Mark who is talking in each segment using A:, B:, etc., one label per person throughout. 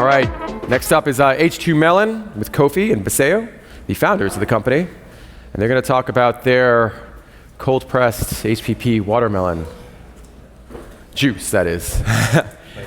A: All right, next up is H2Melon with Kofi and Baseo, the founders of the company. And they're going to talk about their cold-pressed HPP watermelon juice, that is.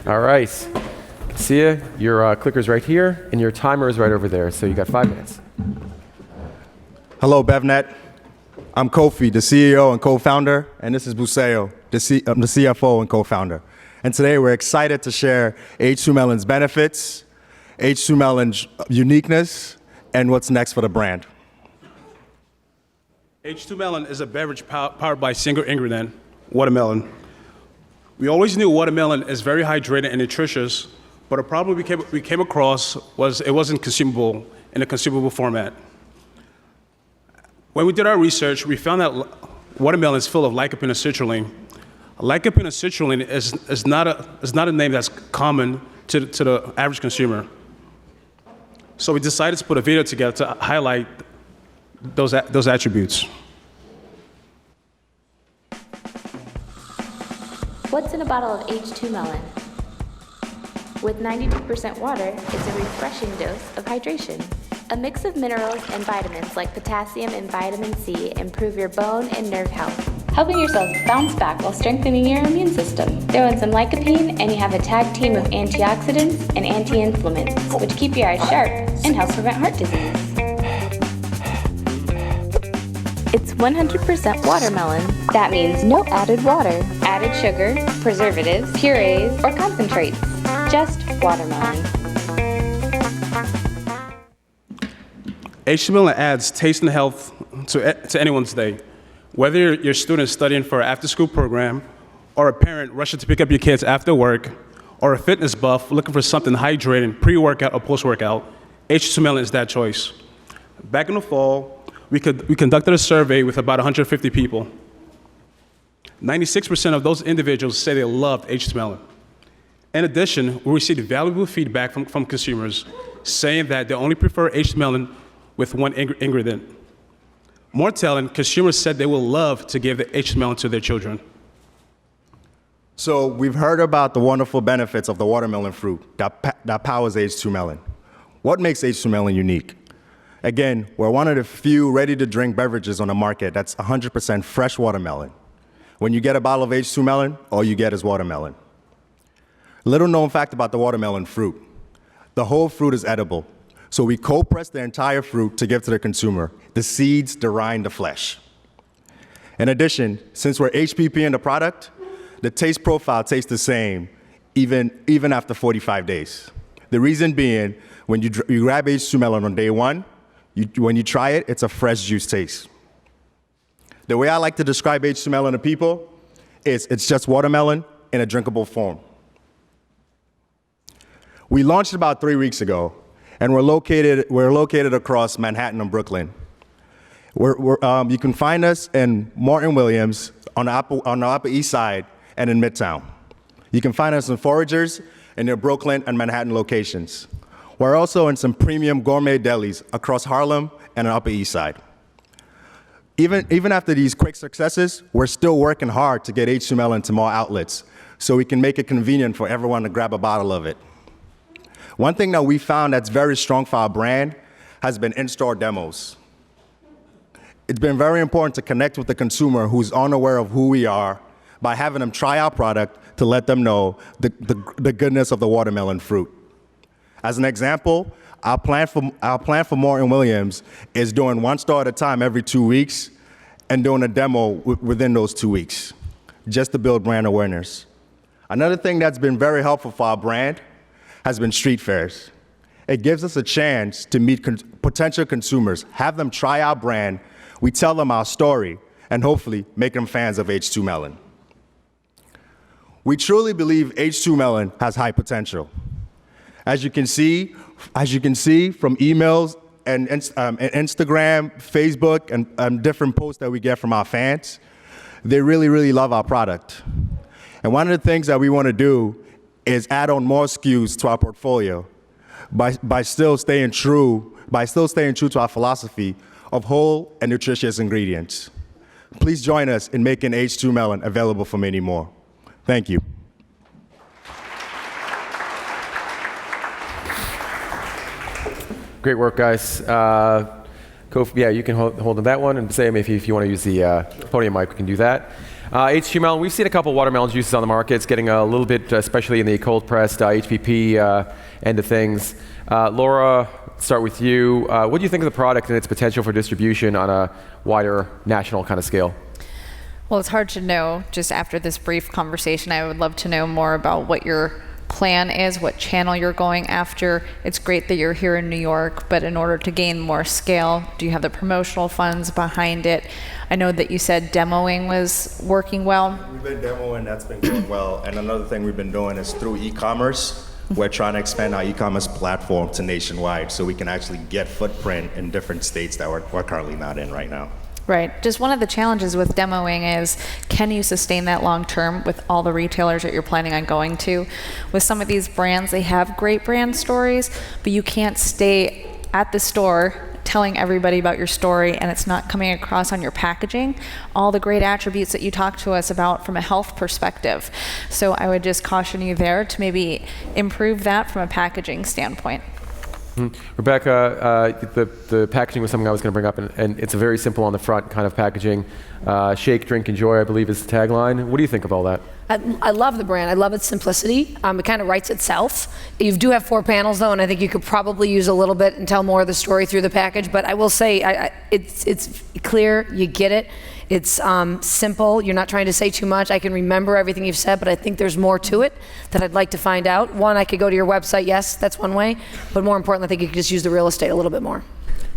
A: All right. See ya. Your clicker's right here, and your timer is right over there, so you got 5 minutes.
B: Hello, BevNET. I'm Kofi, the CEO and co-founder, and this is Baseo, the CFO and co-founder. And today we're excited to share H2Melon's benefits, H2Melon's uniqueness, and what's next for the brand.
C: H2Melon is a beverage powered by a single ingredient, watermelon. We always knew watermelon is very hydrating and nutritious, but a problem we came across was it wasn't consumable in a consumable format. When we did our research, we found that watermelon is full of lycopene and citrulline. Lycopene and citrulline is not a name that's common to the average consumer. So we decided to put a video together to highlight those attributes.
D: What's in a bottle of H2Melon? With 92% water, it's a refreshing dose of hydration. A mix of minerals and vitamins like potassium and vitamin C improve your bone and nerve health, helping your cells bounce back while strengthening your immune system. Throw in some lycopene and you have a tag team of antioxidants and anti-inflammants, which keep your eyes sharp and help prevent heart disease. It's 100% watermelon. That means no added water, added sugar, preservatives, purees, or concentrates. Just watermelon.
C: H2Melon adds taste and health to anyone's day. Whether you're a student studying for an after-school program, or a parent rushing to pick up your kids after work, or a fitness buff looking for something hydrating pre-workout or post-workout, H2Melon is that choice. Back in the fall, we conducted a survey with about 150 people. 96% of those individuals say they loved H2Melon. In addition, we received valuable feedback from consumers saying that they only prefer H2Melon with one ingredient. More telling, consumers said they will love to give the H2Melon to their children.
B: So we've heard about the wonderful benefits of the watermelon fruit that powers H2Melon. What makes H2Melon unique? Again, we're one of the few ready-to-drink beverages on the market that's 100% fresh watermelon. When you get a bottle of H2Melon, all you get is watermelon. Little known fact about the watermelon fruit. The whole fruit is edible. So we cold-press the entire fruit to give to the consumer. The seeds, the rind, the flesh. In addition, since we're HPP in the product, the taste profile tastes the same even after 45 days. The reason being, when you grab H2Melon on day one, when you try it, it's a fresh juice taste. The way I like to describe H2Melon to people is it's just watermelon in a drinkable form. We launched about 3 weeks ago, and we're located across Manhattan and Brooklyn. You can find us in Morton Williams on the Upper East Side and in Midtown. You can find us in Foragers in their Brooklyn and Manhattan locations. We're also in some premium gourmet delis across Harlem and the Upper East Side. Even after these quick successes, we're still working hard to get H2Melon to more outlets so we can make it convenient for everyone to grab a bottle of it. One thing that we found that's very strong for our brand has been in-store demos. It's been very important to connect with the consumer who's unaware of who we are by having them try our product to let them know the goodness of the watermelon fruit. As an example, our plan for Morton Williams is doing one store at a time every 2 weeks and doing a demo within those 2 weeks, just to build brand awareness. Another thing that's been very helpful for our brand has been street fairs. It gives us a chance to meet potential consumers, have them try our brand, we tell them our story, and hopefully make them fans of H2Melon. We truly believe H2Melon has high potential. As you can see from emails and Instagram, Facebook, and different posts that we get from our fans, they really, really love our product. And one of the things that we want to do is add on more SKUs to our portfolio by still staying true to our philosophy of whole and nutritious ingredients. Please join us in making H2Melon available for many more. Thank you.
A: Great work, guys. Kofi, yeah, you can hold on that one, and Sam, if you want to use the podium mic, we can do that. H2Melon, we've seen a couple watermelon juices on the market. It's getting a little bit, especially in the cold-pressed HPP end of things. Laura, start with you. What do you think of the product and its potential for distribution on a wider national kind of scale?
E: Well, it's hard to know just after this brief conversation. I would love to know more about what your plan is, what channel you're going after. It's great that you're here in New York, but in order to gain more scale, do you have the promotional funds behind it? I know that you said demoing was working well.
B: We've been demoing, that's been going well. And another thing we've been doing is through e-commerce. We're trying to expand our e-commerce platform to nationwide so we can actually get footprint in different states that we're currently not in right now.
E: Right. Just one of the challenges with demoing is, can you sustain that long term with all the retailers that you're planning on going to? With some of these brands, they have great brand stories, but you can't stay at the store telling everybody about your story and it's not coming across on your packaging, all the great attributes that you talked to us about from a health perspective. So I would just caution you there to maybe improve that from a packaging standpoint.
A: Rebecca, the packaging was something I was going to bring up, and it's a very simple on the front kind of packaging. Shake, drink, enjoy, I believe is the tagline. What do you think of all that?
F: I love the brand. I love its simplicity. It kind of writes itself. You do have 4 panels though, and I think you could probably use a little bit and tell more of the story through the package. But I will say, it's clear. You get it. It's simple. You're not trying to say too much. I can remember everything you've said, but I think there's more to it that I'd like to find out. One, I could go to your website. Yes, that's one way. But more importantly, I think you could just use the real estate a little bit more.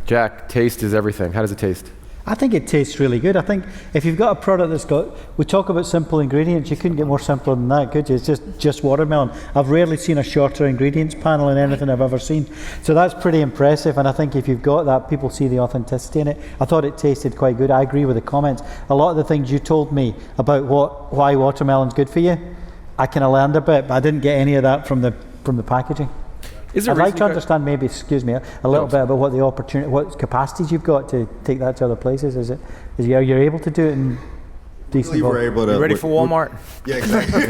A: Jack, taste is everything. How does it taste?
G: I think it tastes really good. I think if you've got a product that's got, we talk about simple ingredients, you couldn't get more simpler than that, could you? It's just watermelon. I've rarely seen a shorter ingredients panel in anything I've ever seen. So that's pretty impressive, and I think if you've got that, people see the authenticity in it. I thought it tasted quite good. I agree with the comments. A lot of the things you told me about why watermelon's good for you, I kind of learned a bit, but I didn't get any of that from the packaging. I'd like to understand maybe, excuse me, a little bit about what the opportunity, what capacities you've got to take that to other places. Are you able to do it in decent volume?
B: We're able to.
H: You ready for Walmart?
B: Yeah, exactly.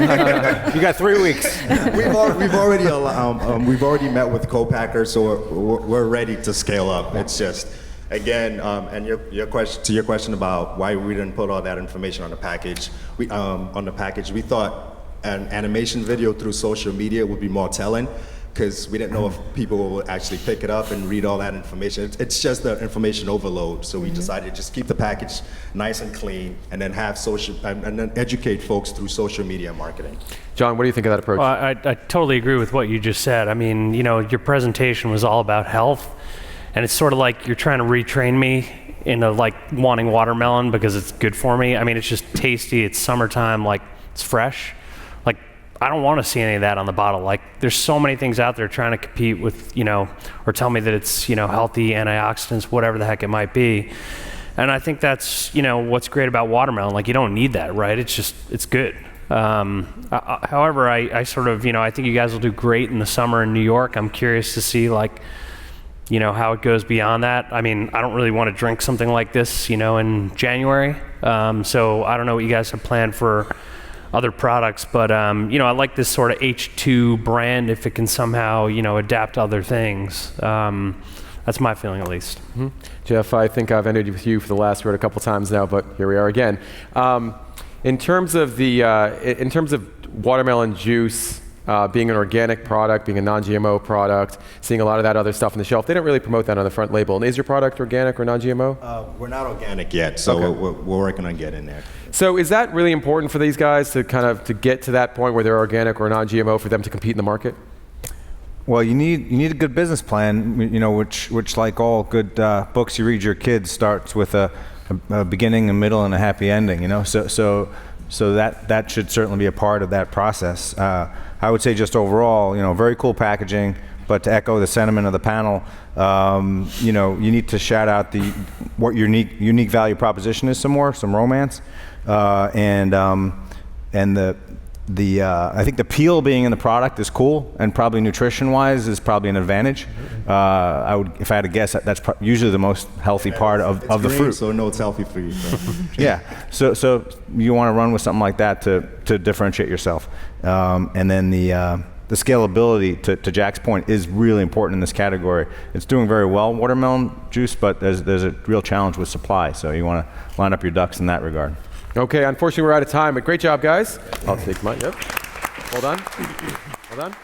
H: You got 3 weeks.
B: We've already met with co-packers, so we're ready to scale up. It's just, again, and your question about why we didn't put all that information on the package. We thought an animation video through social media would be more telling, because we didn't know if people would actually pick it up and read all that information. It's just the information overload, so we decided to just keep the package nice and clean, and then have and then educate folks through social media marketing.
A: John, what do you think of that approach?
I: Well, I totally agree with what you just said. I mean, your presentation was all about health, and it's sort of like you're trying to retrain me into wanting watermelon because it's good for me. I mean, it's just tasty, it's summertime, it's fresh. I don't want to see any of that on the bottle. There's so many things out there trying to compete with, or tell me that it's, healthy, antioxidants, whatever the heck it might be. And I think that's, what's great about watermelon. You don't need that, right? It's good. However, I sort of, I think you guys will do great in the summer in New York. I'm curious to see, how it goes beyond that. I mean, I don't really want to drink something like this, in January. So I don't know what you guys have planned for other products, but I like this sort of H2 brand if it can somehow adapt to other things. That's my feeling, at least.
A: Mm-hmm. Jeff, I think I've ended with you for the last word a couple times now, but here we are again. In terms of watermelon juice being an organic product, being a non-GMO product, seeing a lot of that other stuff on the shelf, they don't really promote that on the front label. And is your product organic or non-GMO?
B: We're not organic yet, so okay. we're working on getting there.
A: So is that really important for these guys to to get to that point where they're organic or non-GMO for them to compete in the market?
H: Well, you need a good business plan, which like all good books you read your kids starts with a beginning, a middle, and a happy ending. So that should certainly be a part of that process. I would say just overall, very cool packaging. But to echo the sentiment of the panel, you need to shout out what your unique value proposition is some romance, and I think the peel being in the product is cool, and probably nutrition-wise is probably an advantage. If I had to guess, that's usually the most healthy part of the
B: green,
H: fruit.
B: So no, it's healthy for you. So.
H: Yeah. So you want to run with something like that to differentiate yourself, and then the scalability, to Jack's point, is really important in this category. It's doing very well, watermelon juice, but there's a real challenge with supply. So you want to line up your ducks in that regard.
A: Okay, unfortunately we're out of time, but great job, guys. I'll take mine. Yep. Hold on. Hold on.